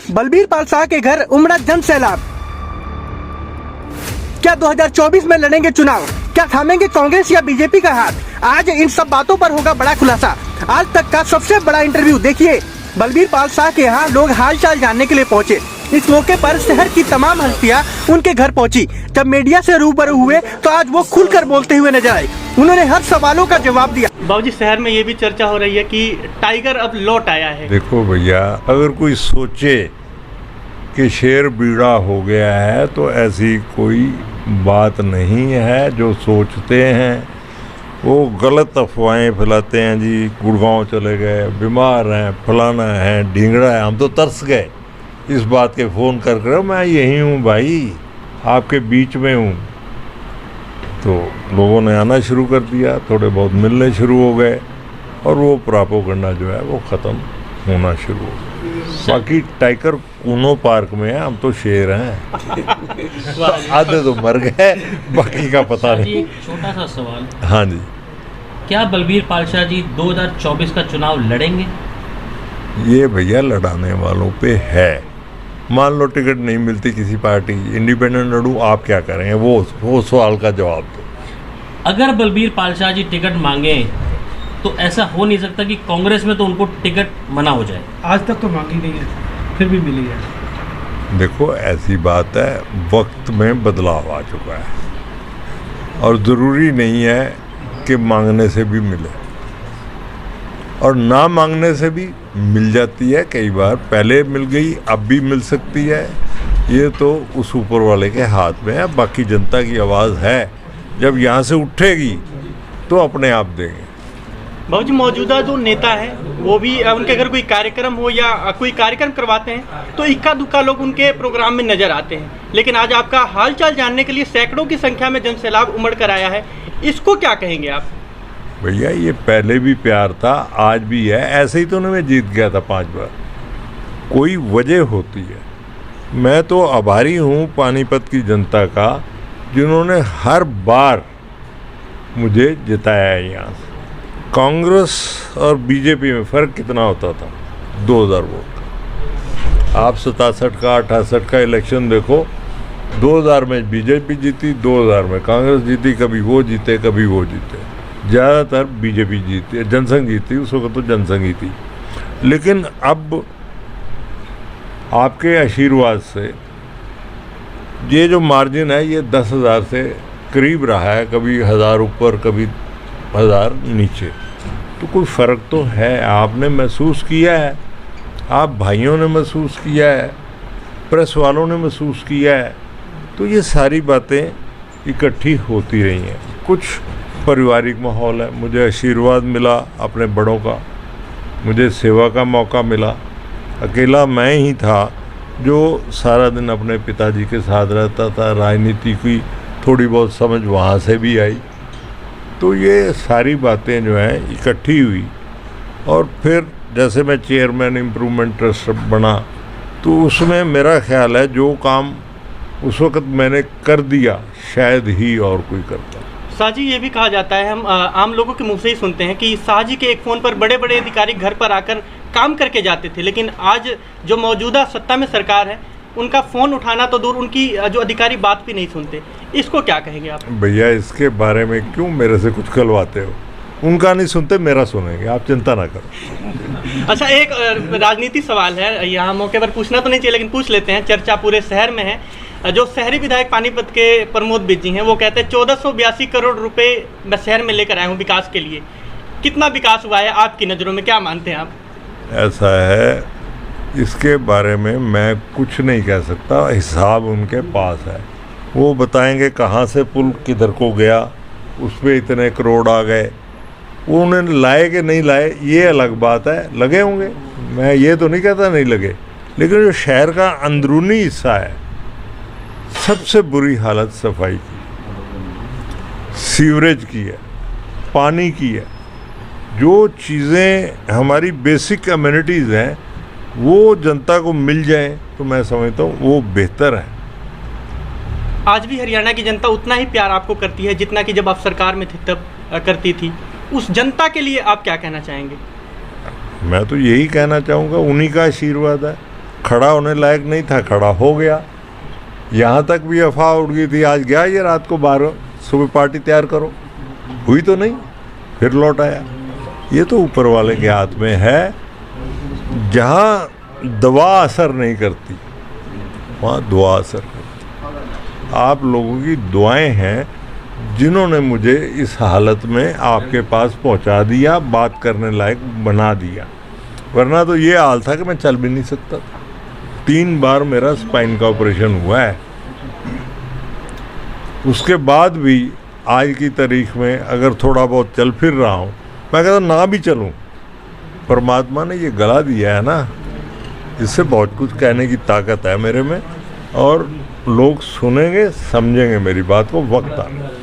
बलबीर पाल शाह के घर उमड़ा जन सैलाब। क्या 2024 में लड़ेंगे चुनाव? क्या थामेंगे कांग्रेस या बीजेपी का हाथ? आज इन सब बातों पर होगा बड़ा खुलासा। आज तक का सबसे बड़ा इंटरव्यू देखिए। बलबीर पाल शाह के यहाँ लोग हालचाल जानने के लिए पहुंचे। इस मौके पर शहर की तमाम हस्तियां उनके घर पहुंची। जब मीडिया से रूबरू हुए तो आज वो खुलकर बोलते हुए नजर आए। उन्होंने हर सवालों का जवाब दिया। बाबूजी, शहर में ये भी चर्चा हो रही है कि टाइगर अब लौट आया है। देखो भैया, अगर कोई सोचे कि शेर बीड़ा हो गया है तो ऐसी कोई बात नहीं है। जो सोचते हैं वो गलत अफवाहें फैलाते हैं। जी गुड़गांव चले गए, बीमार हैं, फलाना है, ढींगड़ा है। हम तो तरस गए इस बात के फ़ोन कर मैं यहीं हूँ भाई, आपके बीच में हूँ। तो लोगों ने आना शुरू कर दिया, थोड़े बहुत मिलने शुरू हो गए और वो प्रोपेगेंडा जो है वो ख़त्म होना शुरू हो गया। बाकी टाइगर कूनो पार्क में है, हम तो शेर हैं। आधे तो मर गए, बाकी का पता नहीं। एक छोटा सा सवाल। हाँ जी, क्या बलबीर पाल शाह जी 2024 का चुनाव लड़ेंगे? ये भैया लड़ाने वालों पे है। मान लो टिकट नहीं मिलती किसी पार्टी, इंडिपेंडेंट लड़ूं, आप क्या करेंगे? वो सवाल का जवाब दो। अगर बलबीर पाल शाह जी टिकट मांगे तो ऐसा हो नहीं सकता कि कांग्रेस में तो उनको टिकट मना हो जाए। आज तक तो मांगी नहीं है, फिर भी मिली है। देखो ऐसी बात है, वक्त में बदलाव आ चुका है और ज़रूरी नहीं है कि मांगने से भी मिले, और ना मांगने से भी मिल जाती है। कई बार पहले मिल गई, अब भी मिल सकती है। ये तो उस ऊपर वाले के हाथ में है। बाकी जनता की आवाज़ है, जब यहाँ से उठेगी तो अपने आप देंगे। बाबूजी, मौजूदा जो नेता है वो भी उनके अगर कोई कार्यक्रम हो या कोई कार्यक्रम करवाते हैं तो इक्का दुक्का लोग उनके प्रोग्राम में नजर आते हैं। लेकिन आज आपका हालचाल जानने के लिए सैकड़ों की संख्या में जनसैलाब उमड़ कर आया है। इसको क्या कहेंगे आप? भैया ये पहले भी प्यार था, आज भी है। ऐसे ही तो मैं जीत गया था 5 बार। कोई वजह होती है। मैं तो आभारी हूँ पानीपत की जनता का, जिन्होंने हर बार मुझे जिताया है यहाँ से। कांग्रेस और बीजेपी में फ़र्क कितना होता था? 2000 वोट। आप 67 का 68 का इलेक्शन देखो, 2000 में बीजेपी जीती, 2000 में कांग्रेस जीती। कभी वो जीते, कभी वो जीते। ज़्यादातर बीजेपी जीती, जनसंघ जीती। उस वक्त तो जनसंघ ही थी। लेकिन अब आपके आशीर्वाद से ये जो मार्जिन है ये 10,000 से करीब रहा है। कभी 1000 ऊपर, कभी 1000 नीचे। तो कोई फ़र्क तो है। आपने महसूस किया है, आप भाइयों ने महसूस किया है, प्रेस वालों ने महसूस किया है। तो ये सारी बातें इकट्ठी होती रही हैं। कुछ पारिवारिक माहौल है, मुझे आशीर्वाद मिला अपने बड़ों का, मुझे सेवा का मौका मिला। अकेला मैं ही था जो सारा दिन अपने पिताजी के साथ रहता था। राजनीति की थोड़ी बहुत समझ वहाँ से भी आई। तो ये सारी बातें जो हैं इकट्ठी हुई, और फिर जैसे मैं चेयरमैन इम्प्रूवमेंट ट्रस्ट बना तो उसमें मेरा ख्याल है जो काम उस वक़्त मैंने कर दिया शायद ही और कोई करता। शाह जी, ये भी कहा जाता है, हम आम लोगों के मुंह से ही सुनते हैं कि शाह जी के एक फ़ोन पर बड़े बड़े अधिकारी घर पर आकर काम करके जाते थे। लेकिन आज जो मौजूदा सत्ता में सरकार है, उनका फ़ोन उठाना तो दूर, उनकी जो अधिकारी बात भी नहीं सुनते। इसको क्या कहेंगे आप? भैया इसके बारे में क्यों मेरे से कुछ कहलवाते हो? उनका नहीं सुनते, मेरा सुनेंगे, आप चिंता ना करो। अच्छा, एक राजनीति सवाल है, यहाँ मौके पर पूछना तो नहीं चाहिए लेकिन पूछ लेते हैं। चर्चा पूरे शहर में है। जो शहरी विधायक पानीपत के प्रमोद बिज जी हैं, वो कहते हैं 1482 करोड़ रुपए मैं शहर में लेकर आया हूँ विकास के लिए। कितना विकास हुआ है आपकी नज़रों में, क्या मानते हैं आप? ऐसा है, इसके बारे में मैं कुछ नहीं कह सकता। हिसाब उनके पास है, वो बताएंगे कहाँ से पुल किधर को गया, उस पर इतने करोड़ आ गए। वो उन्हें लाए कि नहीं लाए ये अलग बात है। लगे होंगे, मैं ये तो नहीं कहता नहीं लगे। लेकिन जो शहर का अंदरूनी हिस्सा है, सबसे बुरी हालत सफाई की, सीवरेज की है, पानी की है। जो चीज़ें हमारी बेसिक अम्यूनिटीज़ हैं वो जनता को मिल जाए तो मैं समझता हूँ वो बेहतर है। आज भी हरियाणा की जनता उतना ही प्यार आपको करती है जितना कि जब आप सरकार में थे तब करती थी। उस जनता के लिए आप क्या कहना चाहेंगे? मैं तो यही कहना चाहूँगा, उन्हीं का आशीर्वाद है। खड़ा होने लायक नहीं था, खड़ा हो गया। यहाँ तक भी अफवाह उड़ गई थी, आज गया ये रात को 12 सुबह पार्टी तैयार करो, हुई तो नहीं, फिर लौट आया। ये तो ऊपर वाले के हाथ में है। जहाँ दवा असर नहीं करती वहाँ दुआ असर करती। आप लोगों की दुआएं हैं जिन्होंने मुझे इस हालत में आपके पास पहुंचा दिया, बात करने लायक बना दिया, वरना तो ये हाल था कि मैं चल भी नहीं सकता था। 3 बार मेरा स्पाइन का ऑपरेशन हुआ है। उसके बाद भी आज की तारीख में अगर थोड़ा बहुत चल फिर रहा हूँ, मैं कहता ना भी चलूँ, परमात्मा ने ये गला दिया है ना, इससे बहुत कुछ कहने की ताकत है मेरे में, और लोग सुनेंगे समझेंगे मेरी बात को वक्त आने।